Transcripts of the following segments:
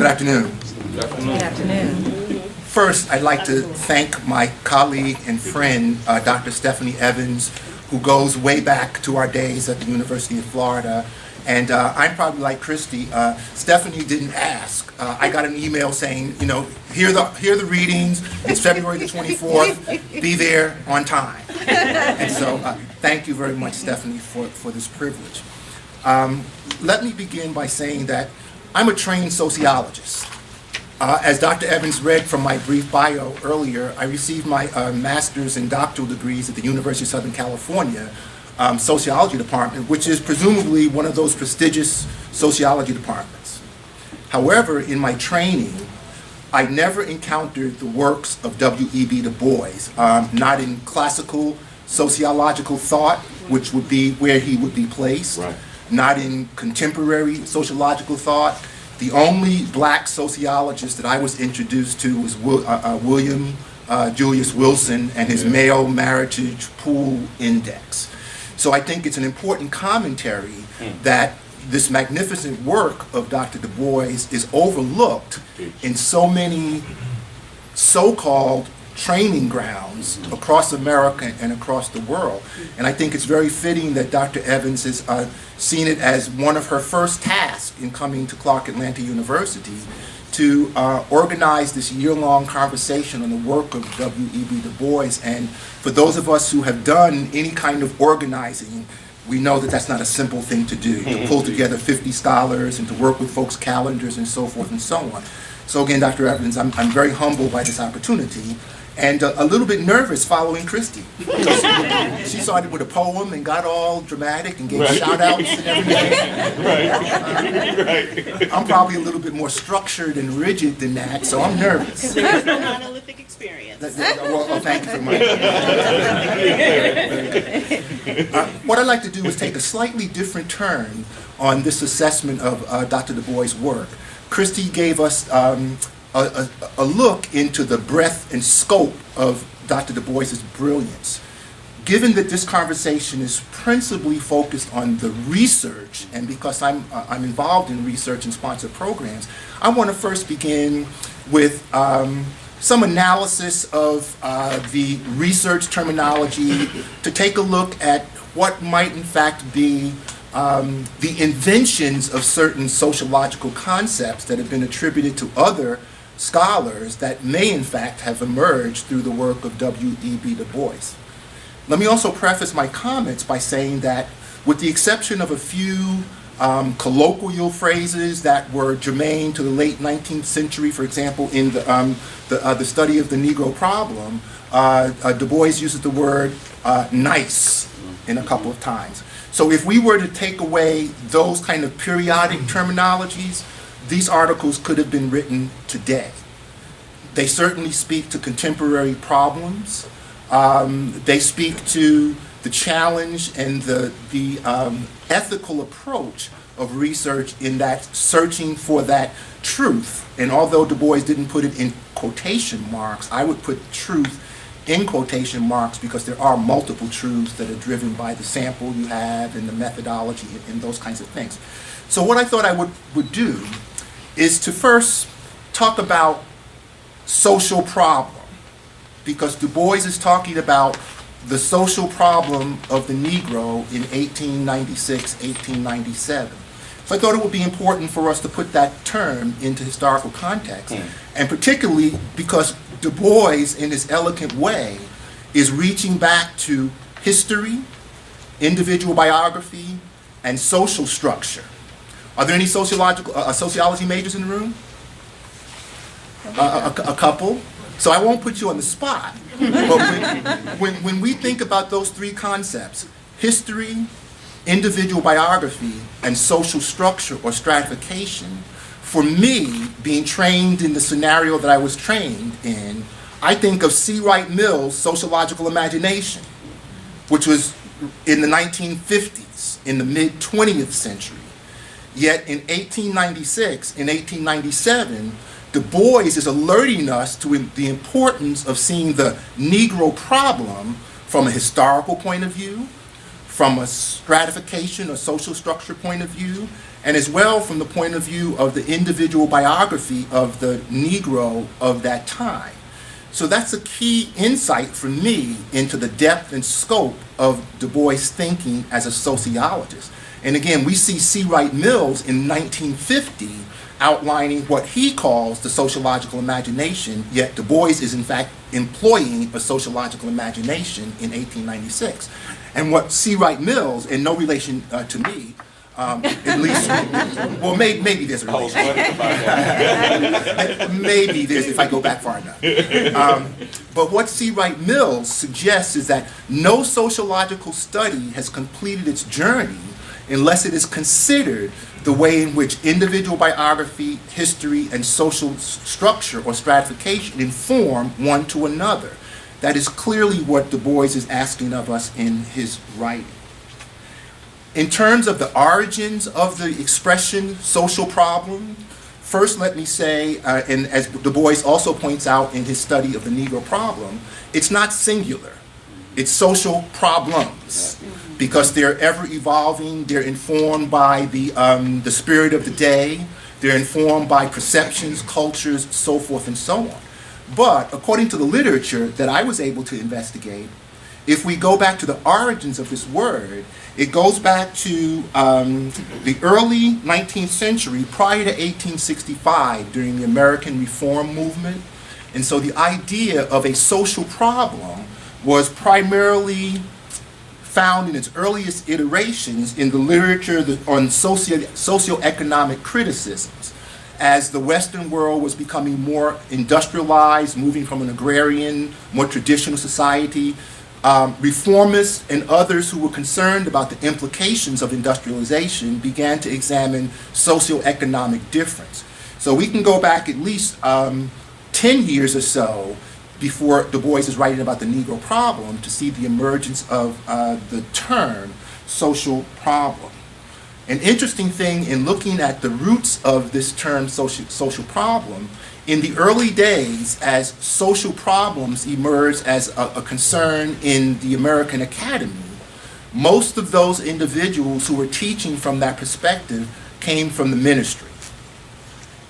afternoon. Good afternoon. First, I'd like to thank my colleague and friend, Dr. Stephanie Evans, who goes way back to our days at the University of Florida. And I'm probably like Christy. Stephanie didn't ask. I got an email saying, you know, here are the readings. It's February the 24th. Be there on time. And so thank you very much, Stephanie, for this privilege. Let me begin by saying that I'm a trained sociologist. As Dr. Evans read from my brief bio earlier, I received my master's and doctoral degrees at the University of Southern California Sociology Department, which is presumably one of those prestigious sociology departments. However, in my training, I never encountered the works of W.E.B. Du Bois, not in classical sociological thought, which would be where he would be placed, right. Not in contemporary sociological thought. The only black sociologist that I was introduced to was William Julius Wilson and his male marriage pool index. So I think it's an important commentary that this magnificent work of Dr. Du Bois is overlooked in so many so-called training grounds across America and across the world. And I think it's very fitting that Dr. Evans has seen it as one of her first tasks in coming to Clark Atlanta University to organize this year-long conversation on the work of W.E.B. Du Bois. And for those of us who have done any kind of organizing, we know that that's not a simple thing to do, to pull together 50 scholars and to work with folks' calendars and so forth and so on. So again, Dr. Evans, I'm very humbled by this opportunity and a little bit nervous following Christy. She started with a poem and got all dramatic and gave shout-outs and everything. Right. I'm probably a little bit more structured and rigid than that, so I'm nervous. There's no monolithic experience. Well, thank you very much. What I'd like to do is take a slightly different turn on this assessment of Dr. Du Bois' work. Christy gave us a look into the breadth and scope of Dr. Du Bois' brilliance. Given that this conversation is principally focused on the research, and because I'm involved in research and sponsored programs, I want to first begin with some analysis of the research terminology to take a look at what might in fact be the inventions of certain sociological concepts that have been attributed to other scholars that may in fact have emerged through the work of W.E.B. Du Bois. Let me also preface my comments by saying that with the exception of a few colloquial phrases that were germane to the late 19th century, for example, in the study of the Negro Problem, Du Bois uses the word nice in a couple of times. So if we were to take away those kind of periodic terminologies, these articles could have been written today. They certainly speak to contemporary problems. They speak to the challenge and the ethical approach of research in that searching for that truth. And although Du Bois didn't put it in quotation marks, I would put truth in quotation marks because there are multiple truths that are driven by the sample you have and the methodology and those kinds of things. So what I thought I would do is to first talk about social problem, because Du Bois is talking about the social problem of the Negro in 1896, 1897. So I thought it would be important for us to put that term into historical context, and particularly because Du Bois, in his elegant way, is reaching back to history, individual biography, and social structure. Are there any sociology majors in the room? A couple. So I won't put you on the spot. But when we think about those three concepts, history, individual biography, and social structure or stratification, for me, being trained in the scenario that I was trained in, I think of C. Wright Mill's sociological imagination, which was in the 1950s, in the mid-20th century. Yet in 1896 and 1897, Du Bois is alerting us to the importance of seeing the Negro problem from a historical point of view, from a stratification or social structure point of view, and as well from the point of view of the individual biography of the Negro of that time. So that's a key insight for me into the depth and scope of Du Bois' thinking as a sociologist. And again, we see C. Wright Mills in 1950 outlining what he calls the sociological imagination, yet Du Bois is in fact employing a sociological imagination in 1896. And what C. Wright Mills, in no relation to me, at least, well, maybe there's a relation. Maybe there's, if I go back far enough. But what C. Wright Mills suggests is that no sociological study has completed its journey unless it is considered the way in which individual biography, history, and social structure or stratification inform one to another. That is clearly what Du Bois is asking of us in his writing. In terms of the origins of the expression social problem, first let me say, and as Du Bois also points out in his study of the Negro problem, it's not singular. It's social problems, because they're ever evolving, they're informed by the spirit of the day, they're informed by perceptions, cultures, so forth and so on. But according to the literature that I was able to investigate, if we go back to the origins of this word, it goes back to the early 19th century, prior to 1865, during the American Reform Movement. And so the idea of a social problem was primarily found in its earliest iterations in the literature on socioeconomic criticisms. As the Western world was becoming more industrialized, moving from an agrarian, more traditional society, reformists and others who were concerned about the implications of industrialization began to examine socioeconomic difference. So we can go back at least 10 years or so before Du Bois is writing about the Negro problem to see the emergence of the term social problem. An interesting thing in looking at the roots of this term social problem, in the early days as social problems emerged as a concern in the American Academy, most of those individuals who were teaching from that perspective came from the ministry.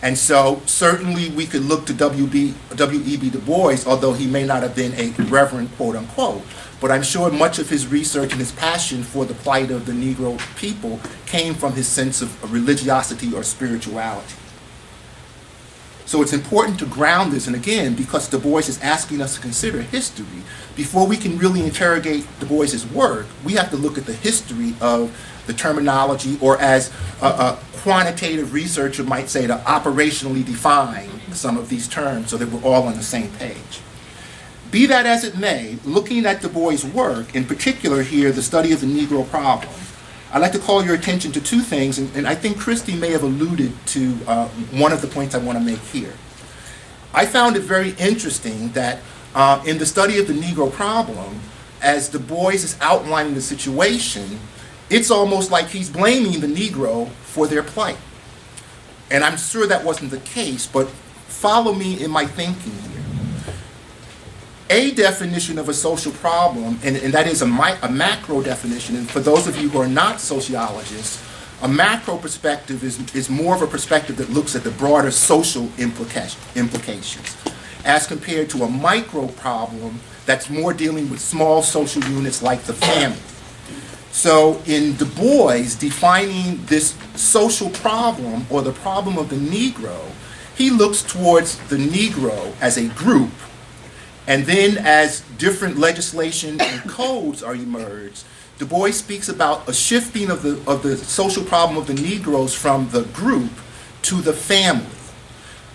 And so certainly we could look to W.E.B. Du Bois, although he may not have been a reverend, quote unquote, but I'm sure much of his research and his passion for the plight of the Negro people came from his sense of religiosity or spirituality. So it's important to ground this, and again, because Du Bois is asking us to consider history, before we can really interrogate Du Bois's work, we have to look at the history of the terminology, or as a quantitative researcher might say, to operationally define some of these terms so that we're all on the same page. Be that as it may, looking at Du Bois' work, in particular here, the study of the Negro problem, I'd like to call your attention to two things, and I think Christy may have alluded to one of the points I want to make here. I found it very interesting that in the study of the Negro problem, as Du Bois is outlining the situation, it's almost like he's blaming the Negro for their plight. And I'm sure that wasn't the case, but follow me in my thinking here. A definition of a social problem, and that is a macro definition, and for those of you who are not sociologists, a macro perspective is more of a perspective that looks at the broader social implications, as compared to a micro problem that's more dealing with small social units like the family. So in Du Bois defining this social problem, or the problem of the Negro, he looks towards the Negro as a group, and then as different legislation and codes are emerged, Du Bois speaks about a shifting of the social problem of the Negroes from the group to the family.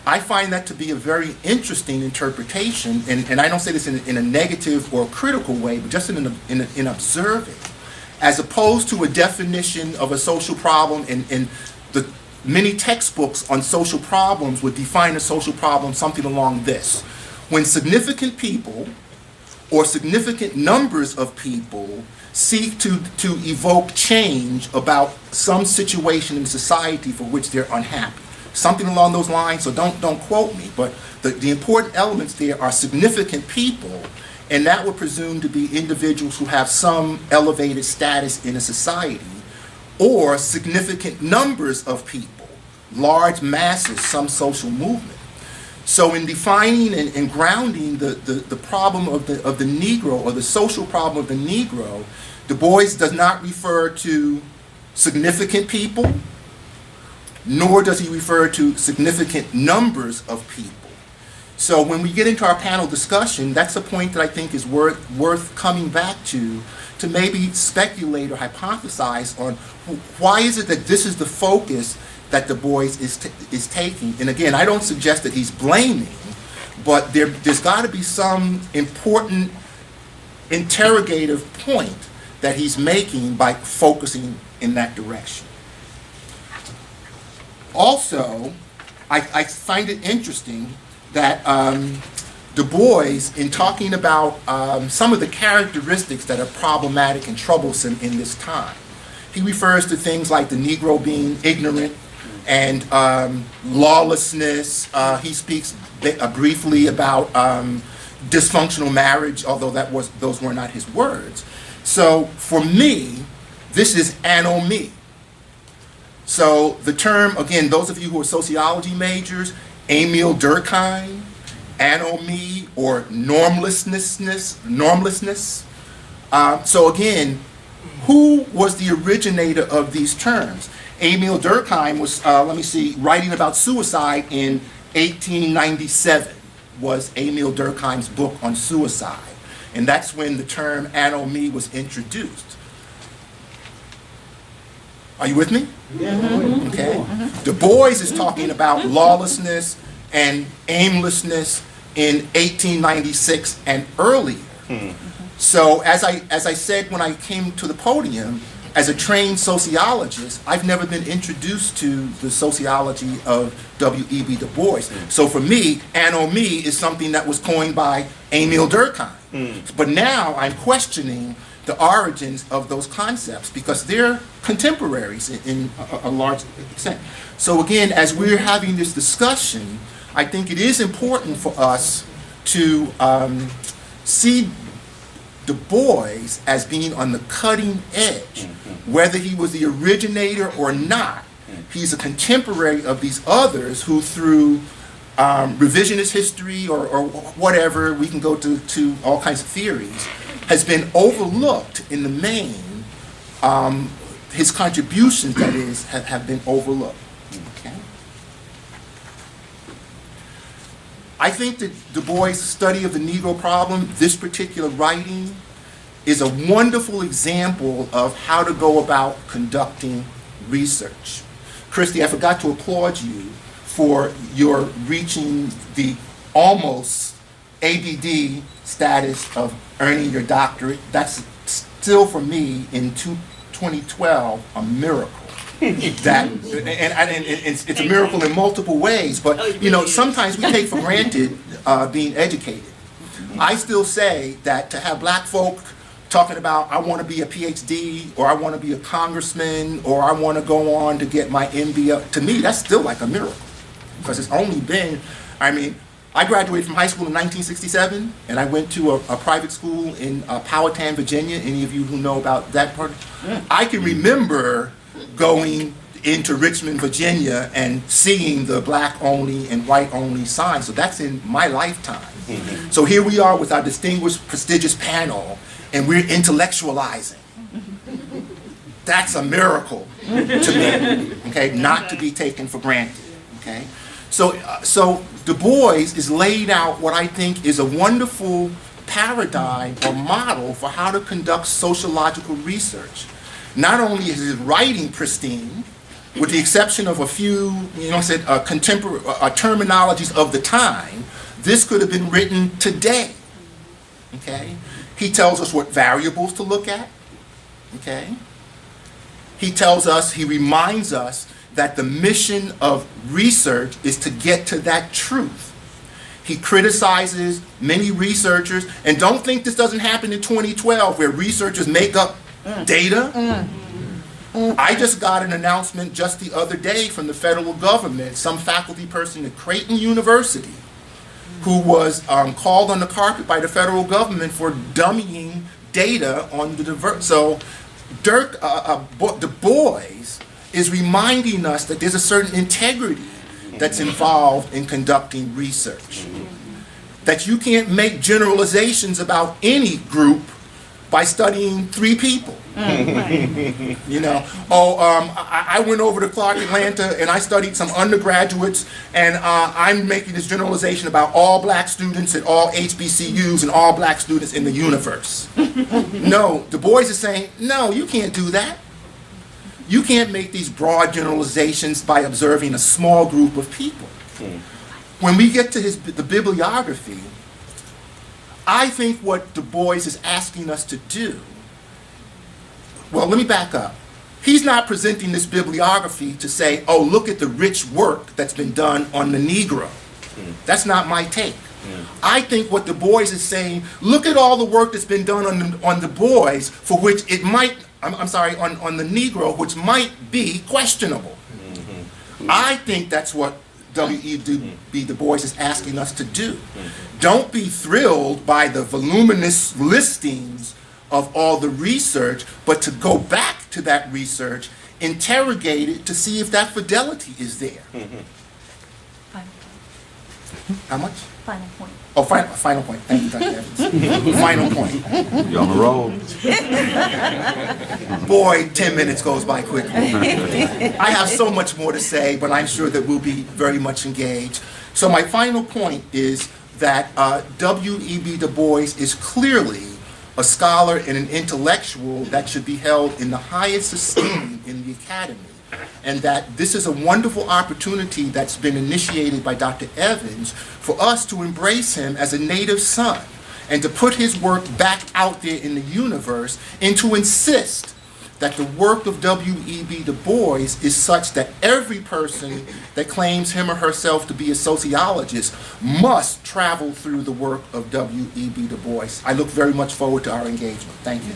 I find that to be a very interesting interpretation, and I don't say this in a negative or critical way, but just in observing, as opposed to a definition of a social problem, and the many textbooks on social problems would define a social problem something along this. When significant people or significant numbers of people seek to evoke change about some situation in society for which they're unhappy. Something along those lines, so don't quote me, but the important elements there are significant people, and that would presume to be individuals who have some elevated status in a society, or significant numbers of people, large masses, some social movement. So in defining and grounding the problem of the Negro, or the social problem of the Negro, Du Bois does not refer to significant people, nor does he refer to significant numbers of people. So when we get into our panel discussion, that's a point that I think is worth coming back to maybe speculate or hypothesize on why is it that this is the focus that Du Bois is taking. And again, I don't suggest that he's blaming, but there's got to be some important interrogative point that he's making by focusing in that direction. Also, I find it interesting that Du Bois, in talking about some of the characteristics that are problematic and troublesome in this time, he refers to things like the Negro being ignorant and lawlessness. He speaks briefly about dysfunctional marriage, although those were not his words. So for me, this is anomie. So the term, again, those of you who are sociology majors, Emile Durkheim, anomie, or normlessness. So again, who was the originator of these terms? Emile Durkheim was, writing about suicide in 1897 was Emile Durkheim's book on suicide. And that's when the term anomie was introduced. Are you with me? Yeah. Okay. Du Bois is talking about lawlessness and aimlessness in 1896 and earlier. So as I said when I came to the podium, as a trained sociologist, I've never been introduced to the sociology of W.E.B. Du Bois. So for me, anomie is something that was coined by Emile Durkheim. But now I'm questioning the origins of those concepts because they're contemporaries in a large extent. So again, as we're having this discussion, I think it is important for us to see Du Bois as being on the cutting edge. Whether he was the originator or not, he's a contemporary of these others who through revisionist history or whatever, we can go to all kinds of theories, has been overlooked in the main. His contributions, that is, have been overlooked. Okay? I think that Du Bois' study of the Negro problem, this particular writing, is a wonderful example of how to go about conducting research. Christy, I forgot to applaud you for your reaching the almost ABD status of earning your doctorate. That's still, for me, in 2012, a miracle. That and it's a miracle in multiple ways, but sometimes we take for granted being educated. I still say that to have black folk talking about, I want to be a PhD, or I want to be a congressman, or I want to go on to get my MBA, to me, that's still like a miracle. Because it's only been, I graduated from high school in 1967, and I went to a private school in Powhatan, Virginia. Any of you who know about that part? I can remember going into Richmond, Virginia, and seeing the black-only and white-only signs. So that's in my lifetime. So here we are with our distinguished, prestigious panel, and we're intellectualizing. That's a miracle to me, okay? Not to be taken for granted, okay? So Du Bois is laid out what I think is a wonderful paradigm or model for how to conduct sociological research. Not only is his writing pristine, with the exception of a few, contemporary terminologies of the time, this could have been written today, okay? He tells us what variables to look at, okay? He reminds us that the mission of research is to get to that truth. He criticizes many researchers, and don't think this doesn't happen in 2012 where researchers make up data. I just got an announcement just the other day from the federal government, some faculty person at Creighton University who was called on the carpet by the federal government for dummying data on the diverse. So Du Bois is reminding us that there's a certain integrity that's involved in conducting research. That you can't make generalizations about any group by studying 3 people. You know, I went over to Clark Atlanta and I studied some undergraduates, and I'm making this generalization about all black students at all HBCUs and all black students in the universe. No, Du Bois is saying, no, you can't do that. You can't make these broad generalizations by observing a small group of people. When we get to the bibliography, I think what Du Bois is asking us to do, well, let me back up. He's not presenting this bibliography to say, oh, look at the rich work that's been done on the Negro. That's not my take. I think what Du Bois is saying, look at all the work that's been done on Du Bois, for which it might, on the Negro, which might be questionable. I think that's what W.E.B. Du Bois is asking us to do. Don't be thrilled by the voluminous listings of all the research, but to go back to that research, interrogate it to see if that fidelity is there. Final How much? final point. Oh, final point. Thank you, Dr. Evans. Final point. You're on the roll. Boy, 10 minutes goes by quickly. I have so much more to say, but I'm sure that we'll be very much engaged. So my final point is that W.E.B. Du Bois is clearly a scholar and an intellectual that should be held in the highest esteem in the academy, and that this is a wonderful opportunity that's been initiated by Dr. Evans for us to embrace him as a native son and to put his work back out there in the universe, and to insist that the work of W.E.B. Du Bois is such that every person that claims him or herself to be a sociologist must travel through the work of W.E.B. Du Bois. I look very much forward to our engagement. Thank you.